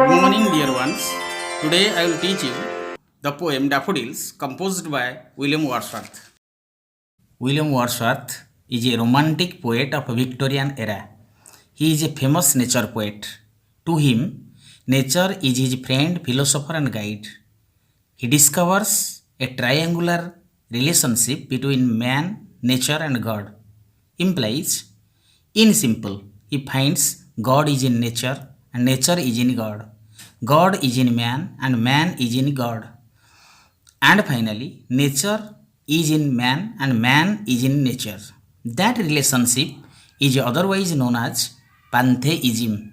Good morning, dear ones. Today I will teach you the poem Daffodils composed by William Wordsworth. William Wordsworth is a romantic poet of Victorian era. He is a famous nature poet. To him, nature is his friend, philosopher and guide. He discovers a triangular relationship between man, nature and God. Implies, in simple, he finds God is in nature and nature is in God. God is in man and man is in God. And finally, nature is in man and man is in nature. That relationship is otherwise known as pantheism.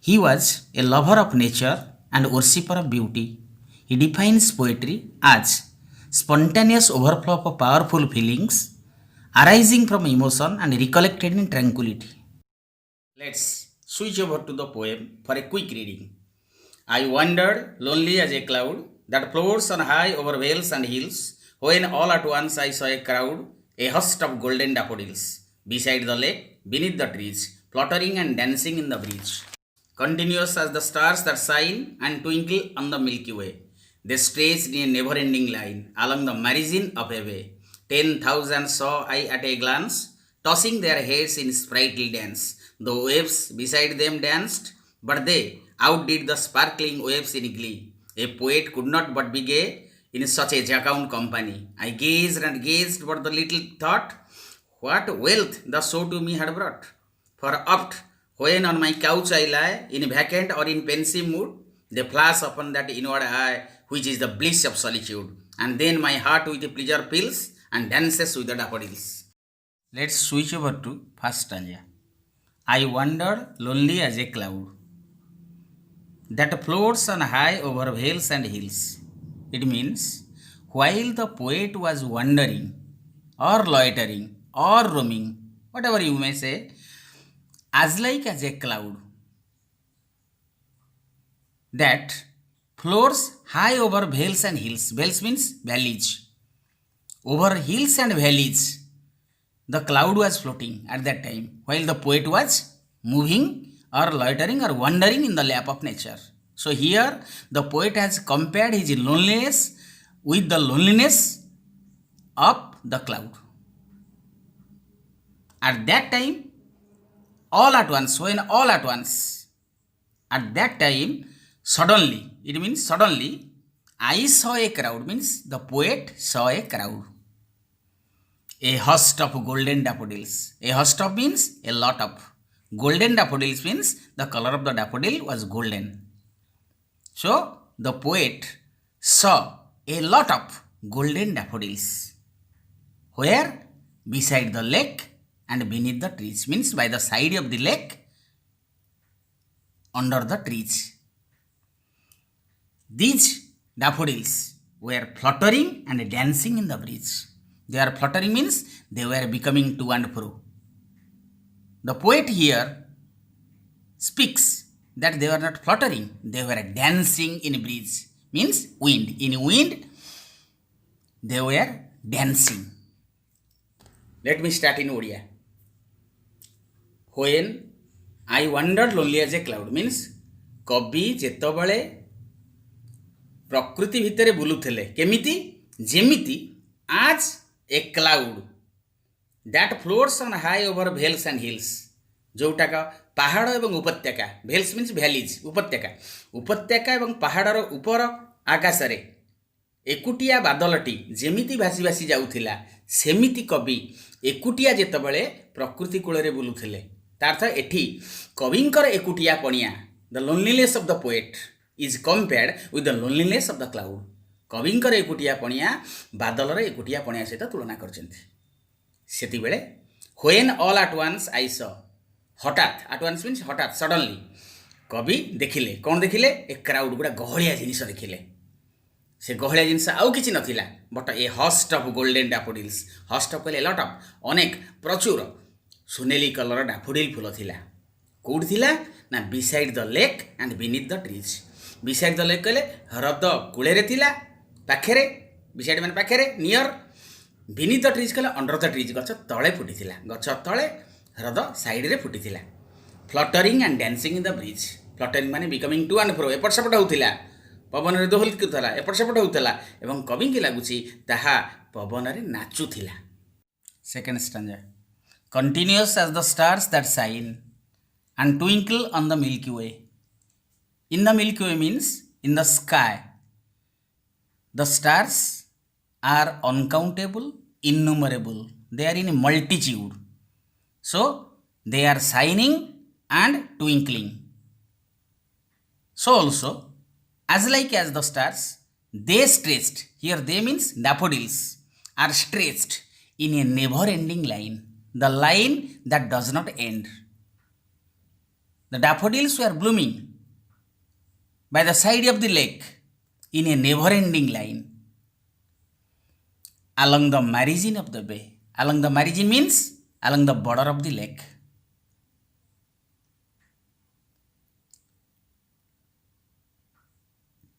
He was a lover of nature and worshipper of beauty. He defines poetry as spontaneous overflow of powerful feelings arising from emotion and recollected in tranquility. Let's switch over to the poem for a quick reading. I wandered lonely as a cloud that floats on high over vales and hills, when all at once I saw a crowd, a host of golden daffodils, beside the lake, beneath the trees, fluttering and dancing in the breeze. Continuous as the stars that shine and twinkle on the Milky Way, they stretched in a never-ending line along the margin of a way. 10,000 saw I at a glance, tossing their heads in sprightly dance. The waves beside them danced, but they outdid the sparkling waves in glee. A poet could not but be gay in such a jocund company. I gazed and gazed, but the little thought what wealth the show to me had brought. For oft, when on my couch I lie, in vacant or in pensive mood, they flash upon that inward eye, which is the bliss of solitude. And then my heart with pleasure fills and dances with the daffodils. Let's switch over to first stanza. I wandered lonely as a cloud that floats on high over vales and hills. It means, while the poet was wandering or loitering or roaming, whatever you may say, as like as a cloud that floats high over vales and hills. Vales means valleys. Over hills and valleys, the cloud was floating at that time, while the poet was moving or loitering or wandering in the lap of nature. So here the poet has compared his loneliness with the loneliness of the cloud. At that time, all at once, when all at once, at that time, suddenly, it means suddenly, I saw a crowd, means the poet saw a crowd. A host of golden daffodils. A host of means a lot of. Golden daffodils means the color of the daffodil was golden. So the poet saw a lot of golden daffodils. Where? Beside the lake and beneath the trees. Means by the side of the lake, under the trees. These daffodils were fluttering and dancing in the breeze. They are fluttering means they were becoming to and fro. The poet here speaks that they were not fluttering, they were dancing in breeze. Means wind. In wind, they were dancing. Let me start in Odia. When I wandered lonely as a cloud means कवि ଯେତେବେଳେ ପ୍ରକୃତି ଭିତରେ ବୁଲୁଥିଲେ କେମିତି ଯେମିତି as a cloud that floats on high over vales and hills, जोटाक पहाड़ एवं उपत्यका, भेल्स मीन्स भैलीज, उपत्यका एवं पहाड़र ऊपर आकाश रे एकुटिया बादलटी जेमिति भासी भासी जाउथिला सेमिति कवि एकुटिया जेतबेले प्रकृति कूଳରେ बुलुथिले. तार्थ एठी कविंकर एकुटिया पणिया, the loneliness of the poet is compared with the loneliness of the cloud. कविंकर एकुटिया पणिया बादलर एकुटिया पणिया सहित तुलना करछन्ति. सेति बेले when all at once I saw, हठात, एट वन्स मीन्स हठात, सडनली कवि देखिले. कौन देखिले? ए क्राउड, गुड़ा गहलिया जिनिस देखिले. से गहलिया जिनिस आउ किछि नथिला but a host of golden daffodils. Host of कहले लट ऑफ, अनेक, प्रचुर सुनेली कलर डैफोडिल फूल थिला. कोउठ थिला ना beside the lake and beneath the trees. Beside the lake कहले ह्रद कूळे थिला, पाखेरे, बिसाइड माने पाखेरे, नियर. बीनीथ द ट्रीज कहले अंडर द ट्रीज, गछ तळे फुटिथिला, गछ तळे ह्रद साइड रे फुटिथिला. Fluttering and dancing in the breeze. Fluttering माने बिकमिंग टू एंड फ्रो एपट सेपट होउथिला पवन रे दोहलुथला एपट सेपट होउथला एवं कवि की लागुची ताहा पवन रे नाचुथिला। Second stanza continuous as the stars that shine and twinkle on the Milky Way. In the Milky Way means in the sky. The stars are uncountable, innumerable. They are in multitude. So they are shining and twinkling. So also, as like as the stars, they stretched, here they means daffodils, are stretched in a never-ending line, the line that does not end. The daffodils were blooming by the side of the lake in a never-ending line along the margin of the bay. Along the margin means along the border of the lake.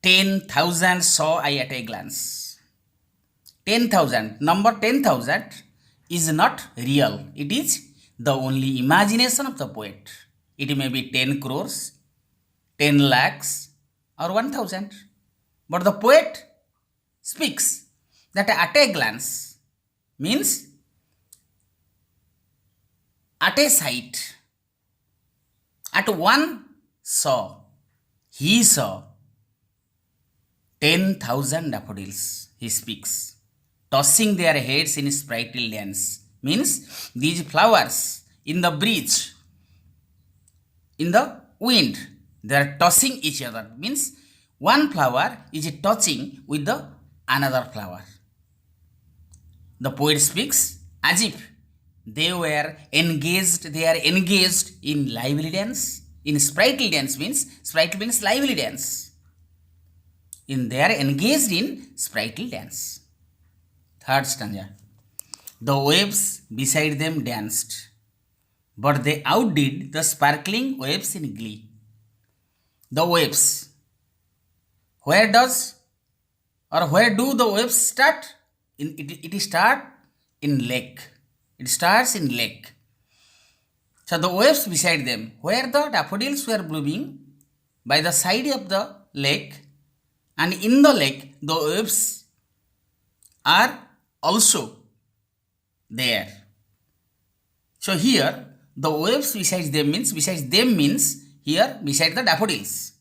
"10,000 saw I at a glance." 10,000, number 10,000 is not real. It is the only imagination of the poet. It may be 10 crores, 10 lakhs or 1,000. But the poet speaks that at a glance means at a sight, at one saw, he saw 10,000 daffodils, he speaks, tossing their heads in sprightly dance. Means these flowers in the breeze, in the wind, they are tossing each other. Means one flower is touching with the another flower. The poet speaks as if they are engaged in lively dance. In sprightly dance means, sprightly means lively dance. They are engaged in sprightly dance. Third stanza. The waves beside them danced, but they outdid the sparkling waves in glee. The waves. Where do the waves start? It start in lake. It starts in lake. So the waves beside them, where the daffodils were blooming by the side of the lake, and in the lake the waves are also there. So here the waves beside them means here beside the daffodils.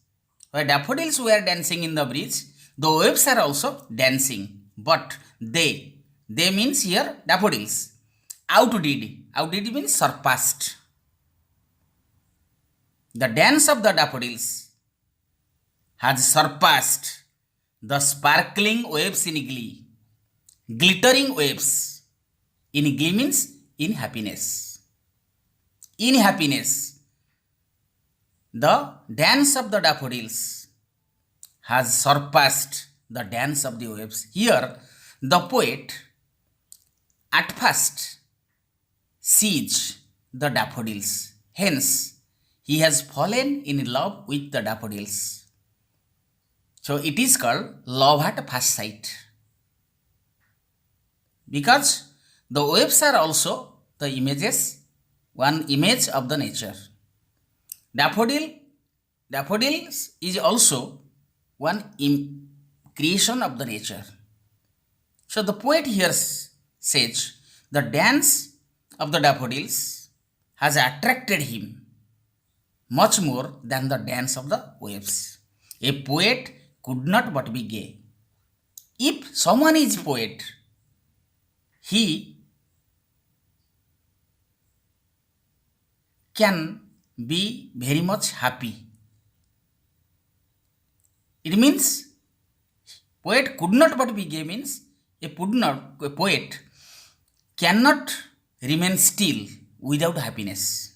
Where daffodils were dancing in the breeze, the waves are also dancing. But they means here daffodils. Outdid means surpassed. The dance of the daffodils has surpassed the sparkling waves in glee. Glittering waves in glee means in happiness. In happiness, the dance of the daffodils has surpassed the dance of the waves. Here the poet at first sees the daffodils, hence he has fallen in love with the daffodils. So it is called love at first sight, because the waves are also the images, one image of the nature. Daffodils is also one creation of the nature. So the poet here says the dance of the daffodils has attracted him much more than the dance of the waves. A poet could not but be gay. If someone is poet, he can be very much happy. It means poet could not but be gay means a poet cannot remain still without happiness.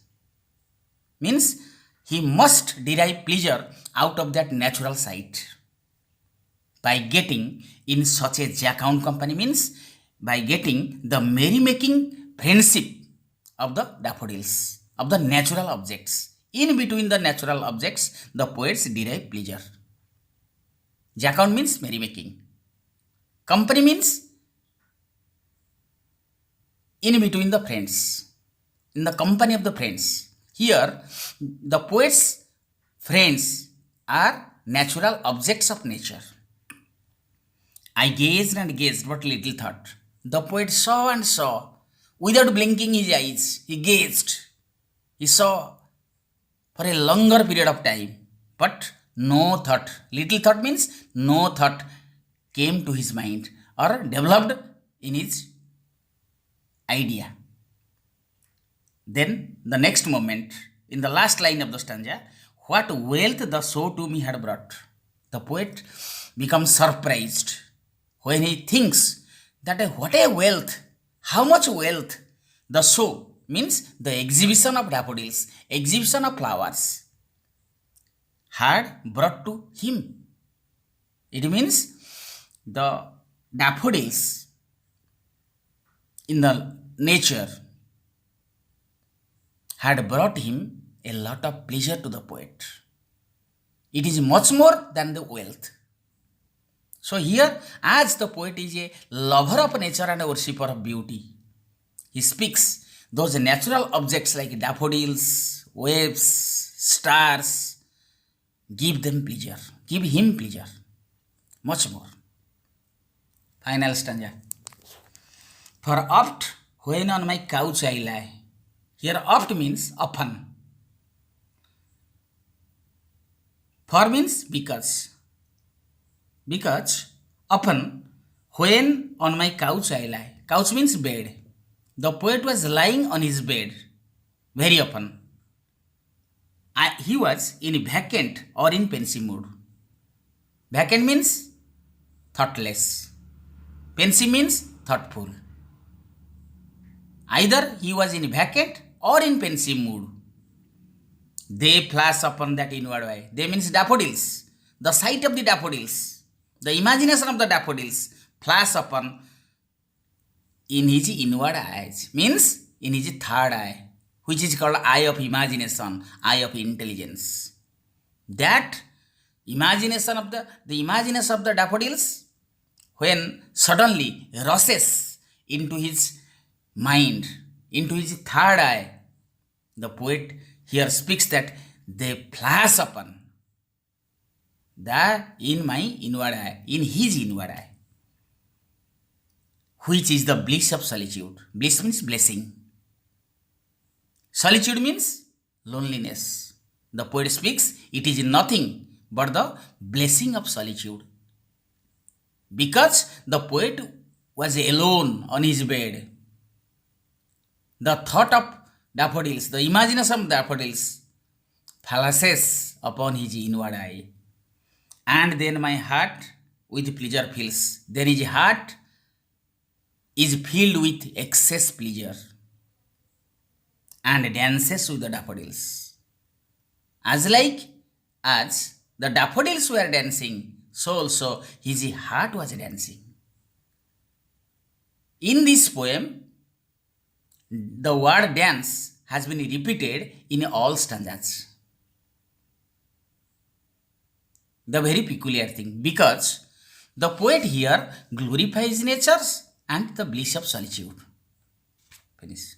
Means he must derive pleasure out of that natural sight by getting in such a jacqueline company, means by getting the merrymaking friendship of the daffodils, of the natural objects. In between the natural objects, the poets derive pleasure. Jacqueline means merrymaking. Company means in between the friends, in the company of the friends. Here, the poets Friends are natural objects of nature. I gazed and gazed, but little thought. The poet saw and saw. Without blinking his eyes, he gazed. He saw for a longer period of time, but no thought. Little thought means no thought came to his mind or developed in his idea. Then the next moment, in the last line of the stanza, what wealth the soul to me had brought. The poet becomes surprised when he thinks that what a wealth, how much wealth the show means the exhibition of daffodils, exhibition of flowers had brought to him. It means the daffodils in the nature had brought him a lot of pleasure to the poet. It is much more than the wealth. So here, as the poet is a lover of nature and a worshipper of beauty, he speaks those natural objects like daffodils, waves, stars, give them pleasure, give him pleasure, much more. Final stanza. For oft when on my couch I lie. Here oft means often. For means because. Because often when on my couch I lie. Couch means bed. The poet was lying on his bed very often. He was in vacant or in pensive mood. Vacant means thoughtless. Pensive means thoughtful. Either he was in vacant or in pensive mood. They flash upon that inward eye. They means daffodils. The sight of the daffodils, the imagination of the daffodils flash upon in his inward eyes. Means in his third eye, which is called eye of imagination, eye of intelligence. That imagination of the imagination of the daffodils, when suddenly rushes into his mind, into his third eye, the poet here speaks that they flash upon that in my inward eye, in his inward eye, which is the bliss of solitude. Bliss means blessing. Solitude means loneliness. The poet speaks, it is nothing but the blessing of solitude. Because the poet was alone on his bed, the thought of daffodils, the imagination of daffodils flashes upon his inward eye. And then my heart with pleasure fills. Then his heart is filled with excess pleasure and dances with the daffodils. As like as the daffodils were dancing, so also his heart was dancing. In this poem, the word dance has been repeated in all stanzas. The very peculiar thing, because the poet here glorifies nature and the bliss of solitude. Finish.